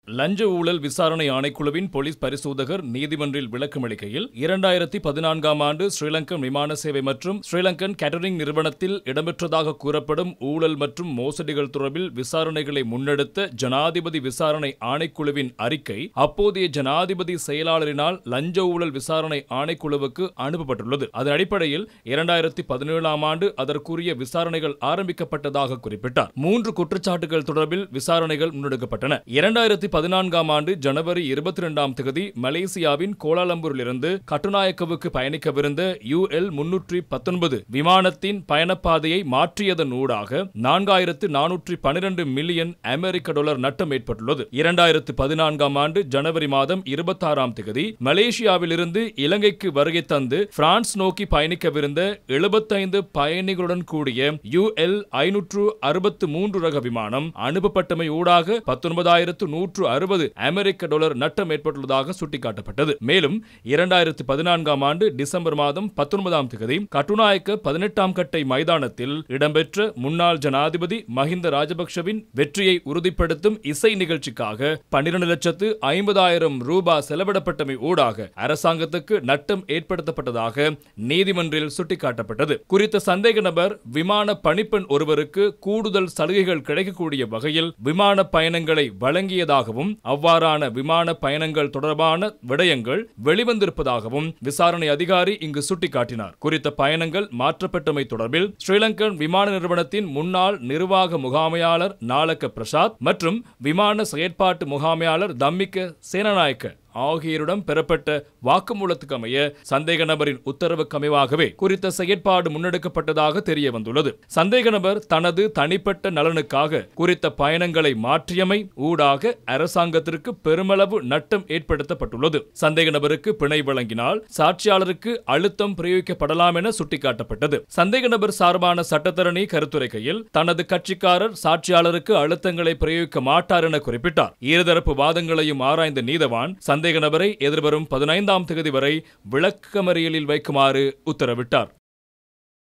லஞ்ச ஊழல் விசாரணை ஆணைக்குழுவின் போலீஸ் பரிசோதகர் நீதிமன்றில் விளக்கமளிக்கையில் 2014ஆம் ஆண்டு ஸ்ரீலங்கன் விமான சேவை மற்றும் ஸ்ரீலங்கன் கேட்டரிங் நிறுவனத்தில் இடம்பெற்றதாக கூறப்படும் ஊழல் மற்றும் மோசடிகள் தொடர்பில் விசாரணைகளை முன்னெடுத்த ஜனாதிபதி விசாரணை ஆணைக்குழுவின் அறிக்கை அப்போதைய ஜனாதிபதி செயலாளரினால் லஞ்ச ஊழல் விசாரணை ஆணைக்குழுவுக்கு அனுப்பப்பட்டுள்ளது. அதன் அடிப்படையில் 2017ஆம் ஆண்டு அதற்குரிய விசாரணைகள் ஆரம்பிக்கப்பட்டதாக குறிப்பிட்டார். 3 குற்றச்சாட்டுகள் தொடர்பில் விசாரணைகள் முன்னெடுக்கப்பட்டன. 2014ஆம் ஆண்டு ஜனவரி 22ஆம் தேதி மலேசியாவின் கோலாலம்பூரிலிருந்து கட்டுநாயக்கவுக்கு பயணிக்கவிருந்த UL-319 விமானத்தின் பயணப்பாதையை மாற்றியதன் ஊடாக 4412 மில்லியன் அமெரிக்க டாலர் நட்டம் ஏற்பட்டுள்ளது. 2014ஆம் ஆண்டு ஜனவரி மாதம் 26ஆம் தேதி மலேசியாவிலிருந்து இலங்கைக்கு வருகை தந்து பிரான்ஸ் நோக்கி பயணிக்கவிருந்த 75 பயணிகளுடன் கூடிய UL-563 ரக விமானம் அனுப்பப்பட்டமை ஊடாக 19,160 அமெரிக்க டாலர் நட்டம் ஏற்பட்டுள்ளதாக சுட்டிக்காட்டப்பட்டது. மேலும் 2014ஆம் ஆண்டு டிசம்பர் மாதம் 19ஆம் தேதி கட்டுநாயக்க 18ஆம் கட்டை மைதானத்தில் இடம்பெற்ற முன்னாள் ஜனாதிபதி மஹிந்த ராஜபக்ஷவின் வெற்றியை உறுதிப்படுத்தும் இசை நிகழ்ச்சிக்காக 12,50,000 ரூபாய் செலவிடப்பட்டமை ஊடாக அரசாங்கத்துக்கு நட்டம் ஏற்படுத்தப்பட்டதாக நீதிமன்றில் சுட்டிக்காட்டப்பட்டது. குறித்த சந்தேக நபர் விமான பணிப்பெண் ஒருவருக்கு கூடுதல் சலுகைகள் கிடைக்கக்கூடிய வகையில் விமான பயணங்களை வழங்கியதாகவும் அவ்வாறான விமான பயணங்கள் தொடர்பான விடயங்கள் வெளிவந்திருப்பதாகவும் விசாரணை அதிகாரி இங்கு சுட்டிக்காட்டினார். குறித்த பயணங்கள் மாற்றப்பட்டமை தொடர்பில் ஸ்ரீலங்கன் விமான நிறுவனத்தின் முன்னாள் நிர்வாக முகாமையாளர் நாலக்க பிரசாத் மற்றும் விமான செயற்பாட்டு முகாமையாளர் தம்மிக்க சேனநாயக்க ஆகியோரிடம் பெறப்பட்ட வாக்குமூலத்துக்கு அமைய சந்தேக நபரின் உத்தரவுக்கு அமைவாகவே குறித்த செயற்பாடு முன்னெடுக்கப்பட்டதாக தெரிய வந்துள்ளது. சந்தேக நபர் தனது தனிப்பட்ட நலனுக்காக குறித்த பயணங்களை மாற்றியமை ஊடாக அரசாங்கத்திற்கு பெருமளவு நட்டம் ஏற்படுத்தப்பட்டுள்ளது. சந்தேக நபருக்கு பிணை வழங்கினால் சாட்சியாளருக்கு அழுத்தம் பிரயோகிக்கப்படலாம் என சுட்டிக்காட்டப்பட்டது. சந்தேக நபர் சார்பான சட்டத்தரணி கருத்துரைக்கையில் தனது கட்சிக்காரர் சாட்சியாளருக்கு அழுத்தங்களை பிரயோகிக்க மாட்டார் என குறிப்பிட்டார். இருதரப்பு வாதங்களையும் ஆராய்ந்த நீதவான் சந்தேக நபரை எதிர்வரும் 15ஆம் தேதி வரை விளக்கமறியலில் வைக்குமாறு உத்தரவிட்டார்.